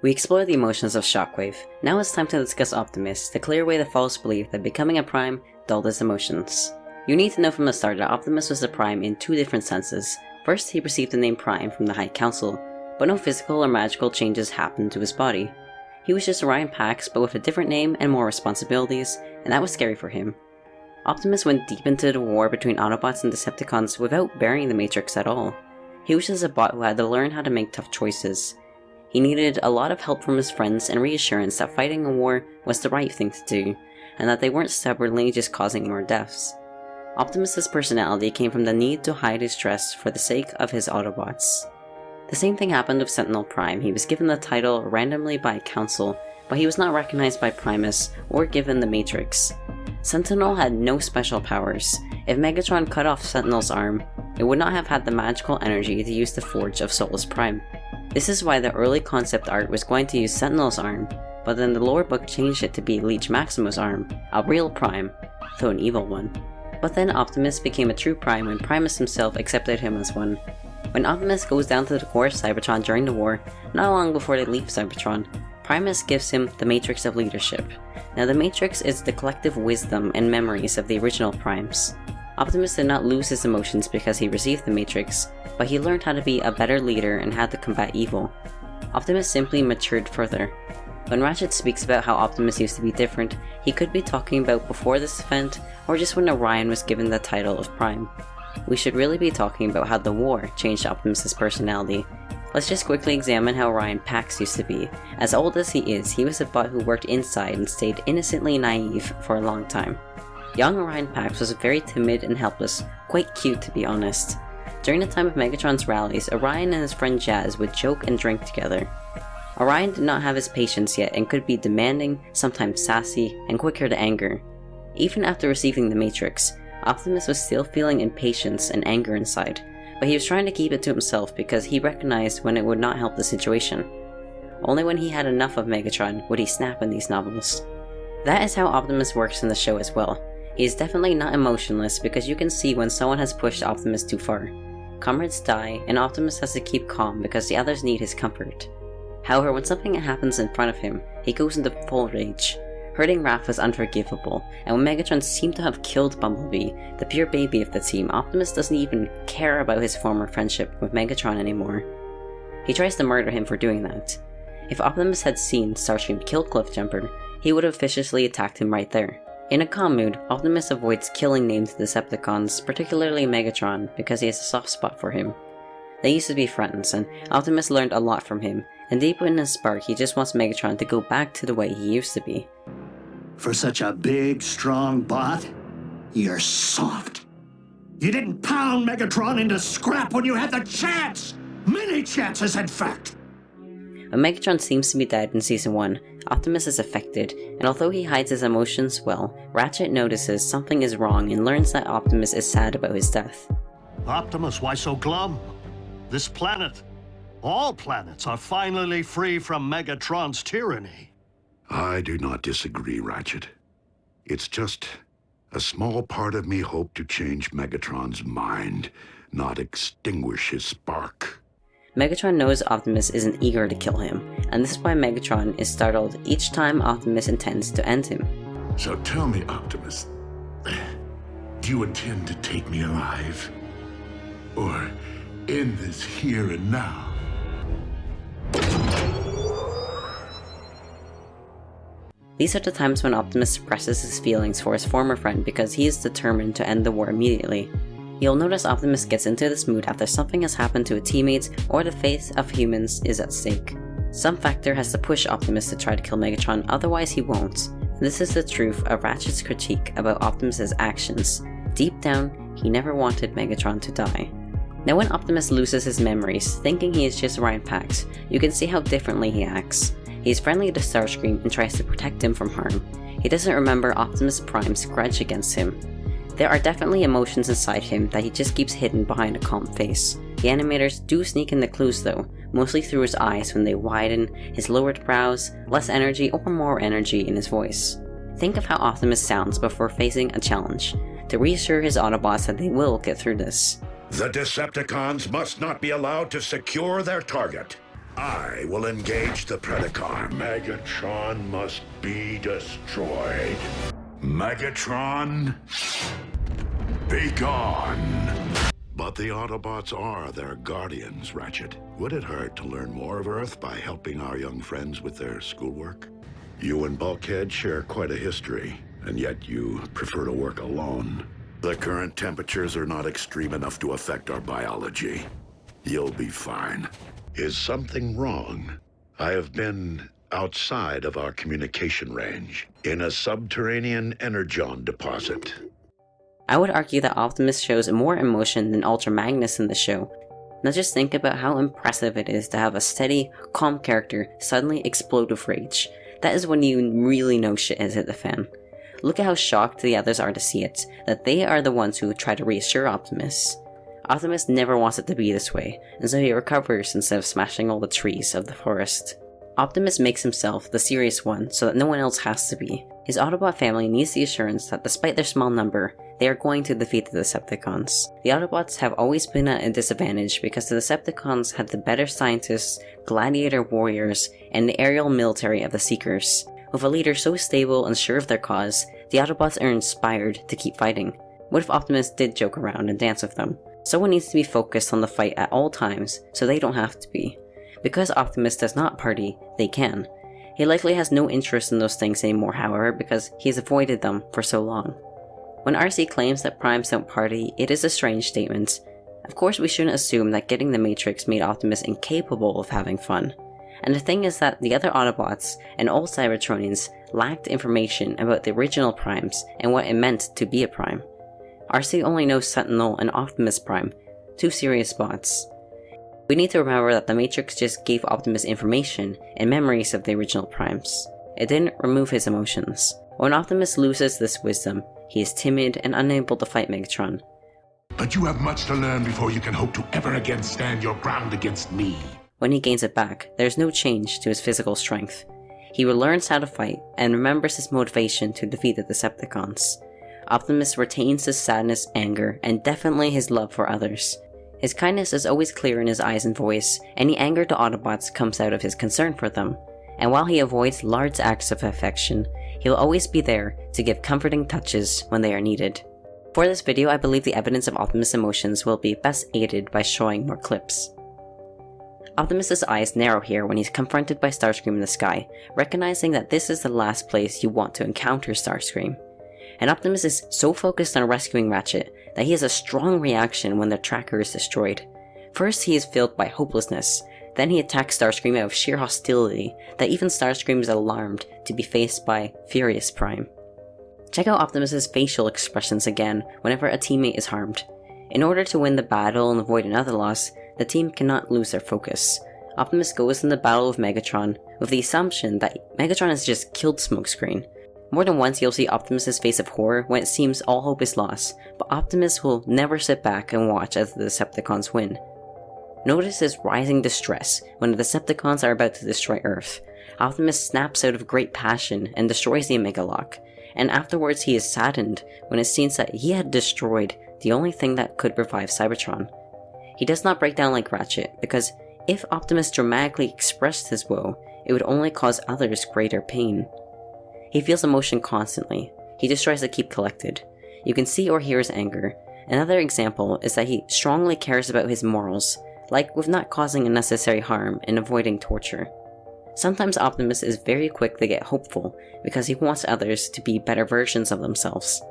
We explore the emotions of Shockwave. Now it's time to discuss Optimus, to clear away the false belief that becoming a Prime dulled his emotions. You need to know from the start that Optimus was a Prime in two different senses. First, he received the name Prime from the High Council, but no physical or magical changes happened to his body. He was just Orion Pax, but with a different name and more responsibilities, and that was scary for him. Optimus went deep into the war between Autobots and Decepticons without burying the Matrix at all. He was just a bot who had to learn how to make tough choices. He needed a lot of help from his friends and reassurance that fighting a war was the right thing to do, and that they weren't stubbornly just causing more deaths. Optimus's personality came from the need to hide his stress for the sake of his Autobots. The same thing happened with Sentinel Prime. He was given the title randomly by Council, but he was not recognized by Primus or given the Matrix. Sentinel had no special powers. If Megatron cut off Sentinel's arm, it would not have had the magical energy to use the Forge of Solus Prime. This is why the early concept art was going to use Sentinel's arm, but then the lore book changed it to be Leech Maximus' arm, a real Prime, though an evil one. But then Optimus became a true Prime when Primus himself accepted him as one. When Optimus goes down to the core of Cybertron during the war, not long before they leave Cybertron, Primus gives him the Matrix of Leadership. Now the Matrix is the collective wisdom and memories of the original Primes. Optimus did not lose his emotions because he received the Matrix, but he learned how to be a better leader and how to combat evil. Optimus simply matured further. When Ratchet speaks about how Optimus used to be different, he could be talking about before this event, or just when Orion was given the title of Prime. We should really be talking about how the war changed Optimus's personality. Let's just quickly examine how Orion Pax used to be. As old as he is, he was a bot who worked inside and stayed innocently naive for a long time. Young Orion Pax was very timid and helpless, quite cute to be honest. During the time of Megatron's rallies, Orion and his friend Jazz would joke and drink together. Orion did not have his patience yet and could be demanding, sometimes sassy, and quicker to anger. Even after receiving the Matrix, Optimus was still feeling impatience and anger inside, but he was trying to keep it to himself because he recognized when it would not help the situation. Only when he had enough of Megatron would he snap in these novels. That is how Optimus works in the show as well. He is definitely not emotionless because you can see when someone has pushed Optimus too far. Comrades die, and Optimus has to keep calm because the others need his comfort. However, when something happens in front of him, he goes into full rage. Hurting Raph was unforgivable, and when Megatron seemed to have killed Bumblebee, the pure baby of the team, Optimus doesn't even care about his former friendship with Megatron anymore. He tries to murder him for doing that. If Optimus had seen Starscream kill Cliffjumper, he would have viciously attacked him right there. In a calm mood, Optimus avoids killing named Decepticons, particularly Megatron, because he has a soft spot for him. They used to be friends, and Optimus learned a lot from him, and deep in his spark he just wants Megatron to go back to the way he used to be. For such a big, strong bot, you're soft. You didn't pound Megatron into scrap when you had the chance! Many chances, in fact! When Megatron seems to be dead in Season 1, Optimus is affected, and although he hides his emotions well, Ratchet notices something is wrong and learns that Optimus is sad about his death. Optimus, why so glum? This planet, all planets, are finally free from Megatron's tyranny. I do not disagree, Ratchet. It's just a small part of me hoped to change Megatron's mind, not extinguish his spark. Megatron knows Optimus isn't eager to kill him, and this is why Megatron is startled each time Optimus intends to end him. So tell me, Optimus, do you intend to take me alive? Or end this here and now? These are the times when Optimus suppresses his feelings for his former friend because he is determined to end the war immediately. You'll notice Optimus gets into this mood after something has happened to a teammate or the fate of humans is at stake. Some factor has to push Optimus to try to kill Megatron, otherwise he won't. This is the truth of Ratchet's critique about Optimus's actions. Deep down, he never wanted Megatron to die. Now when Optimus loses his memories, thinking he is just Orion Pax, you can see how differently he acts. He is friendly to Starscream and tries to protect him from harm. He doesn't remember Optimus Prime's grudge against him. There are definitely emotions inside him that he just keeps hidden behind a calm face. The animators do sneak in the clues though, mostly through his eyes when they widen, his lowered brows, less energy or more energy in his voice. Think of how Optimus sounds before facing a challenge, to reassure his Autobots that they will get through this. The Decepticons must not be allowed to secure their target. I will engage the Predacon. Megatron must be destroyed. Megatron, be gone. But the Autobots are their guardians, Ratchet. Would it hurt to learn more of Earth by helping our young friends with their schoolwork? You and Bulkhead share quite a history, and yet you prefer to work alone. The current temperatures are not extreme enough to affect our biology. You'll be fine. Is something wrong? I have been outside of our communication range, in a subterranean energon deposit. I would argue that Optimus shows more emotion than Ultra Magnus in the show. Now just think about how impressive it is to have a steady, calm character suddenly explode with rage. That is when you really know shit has hit the fan. Look at how shocked the others are to see it, that they are the ones who try to reassure Optimus. Optimus never wants it to be this way, and so he recovers instead of smashing all the trees of the forest. Optimus makes himself the serious one so that no one else has to be. His Autobot family needs the assurance that despite their small number, they are going to defeat the Decepticons. The Autobots have always been at a disadvantage because the Decepticons had the better scientists, gladiator warriors, and the aerial military of the Seekers. With a leader so stable and sure of their cause, the Autobots are inspired to keep fighting. What if Optimus did joke around and dance with them? Someone needs to be focused on the fight at all times, so they don't have to be. Because Optimus does not party, they can. He likely has no interest in those things anymore, however, because he has avoided them for so long. When RC claims that Primes don't party, it is a strange statement. Of course, we shouldn't assume that getting the Matrix made Optimus incapable of having fun. And the thing is that the other Autobots and all Cybertronians lacked information about the original Primes and what it meant to be a Prime. RC only knows Sentinel and Optimus Prime, two serious bots. We need to remember that the Matrix just gave Optimus information and memories of the original Primes. It didn't remove his emotions. When Optimus loses this wisdom, he is timid and unable to fight Megatron. But you have much to learn before you can hope to ever again stand your ground against me. When he gains it back, there is no change to his physical strength. He relearns how to fight and remembers his motivation to defeat the Decepticons. Optimus retains his sadness, anger, and definitely his love for others. His kindness is always clear in his eyes and voice. Any anger to Autobots comes out of his concern for them. And while he avoids large acts of affection, he will always be there to give comforting touches when they are needed. For this video, I believe the evidence of Optimus' emotions will be best aided by showing more clips. Optimus' eyes narrow here when he's confronted by Starscream in the sky, recognizing that this is the last place you want to encounter Starscream. And Optimus is so focused on rescuing Ratchet that he has a strong reaction when the tracker is destroyed. First, he is filled by hopelessness, then he attacks Starscream out of sheer hostility that even Starscream is alarmed to be faced by Furious Prime. Check out Optimus' facial expressions again whenever a teammate is harmed. In order to win the battle and avoid another loss, the team cannot lose their focus. Optimus goes in the battle with Megatron with the assumption that Megatron has just killed Smokescreen. More than once you'll see Optimus' face of horror when it seems all hope is lost, but Optimus will never sit back and watch as the Decepticons win. Notice his rising distress when the Decepticons are about to destroy Earth. Optimus snaps out of great passion and destroys the Omega Lock, and afterwards he is saddened when it seems that he had destroyed the only thing that could revive Cybertron. He does not break down like Ratchet, because if Optimus dramatically expressed his woe, it would only cause others greater pain. He feels emotion constantly. He just tries to keep collected. You can see or hear his anger. Another example is that he strongly cares about his morals, like with not causing unnecessary harm and avoiding torture. Sometimes Optimus is very quick to get hopeful because he wants others to be better versions of themselves.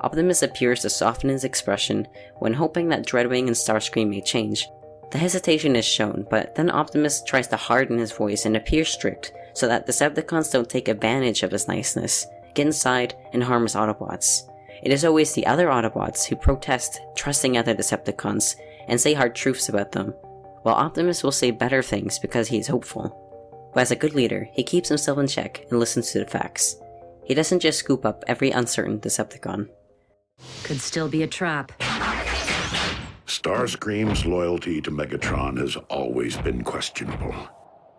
Optimus appears to soften his expression when hoping that Dreadwing and Starscream may change. The hesitation is shown, but then Optimus tries to harden his voice and appear strict so that Decepticons don't take advantage of his niceness, get inside, and harm his Autobots. It is always the other Autobots who protest trusting other Decepticons and say hard truths about them, while Optimus will say better things because he is hopeful. But as a good leader, he keeps himself in check and listens to the facts. He doesn't just scoop up every uncertain Decepticon. Could still be a trap. Starscream's loyalty to Megatron has always been questionable.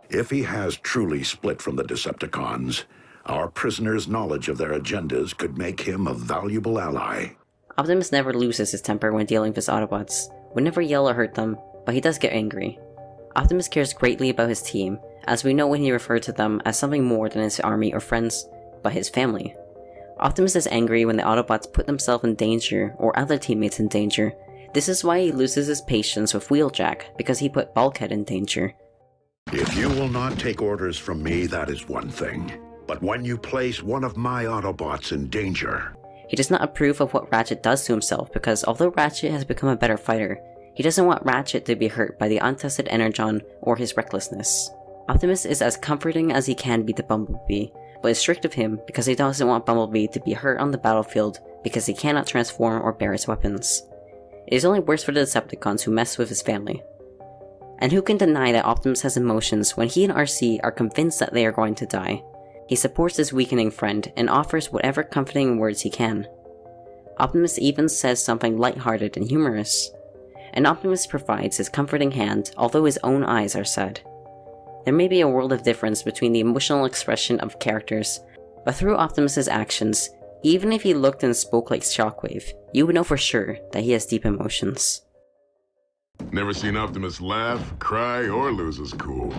If he has truly split from the Decepticons, our prisoner's knowledge of their agendas could make him a valuable ally. Optimus never loses his temper when dealing with his Autobots, would never yell or hurt them, but he does get angry. Optimus cares greatly about his team, as we know when he referred to them as something more than his army or friends, but his family. Optimus is angry when the Autobots put themselves in danger or other teammates in danger. This is why he loses his patience with Wheeljack, because he put Bulkhead in danger. If you will not take orders from me, that is one thing. But when you place one of my Autobots in danger... He does not approve of what Ratchet does to himself because although Ratchet has become a better fighter, he doesn't want Ratchet to be hurt by the untested Energon or his recklessness. Optimus is as comforting as he can be to Bumblebee, but is strict of him because he doesn't want Bumblebee to be hurt on the battlefield because he cannot transform or bear his weapons. It is only worse for the Decepticons who mess with his family. And who can deny that Optimus has emotions when he and RC are convinced that they are going to die? He supports his weakening friend and offers whatever comforting words he can. Optimus even says something lighthearted and humorous. And Optimus provides his comforting hand although his own eyes are sad. There may be a world of difference between the emotional expression of characters, but through Optimus's actions, even if he looked and spoke like Shockwave, you would know for sure that he has deep emotions. Never seen Optimus laugh, cry, or lose his cool.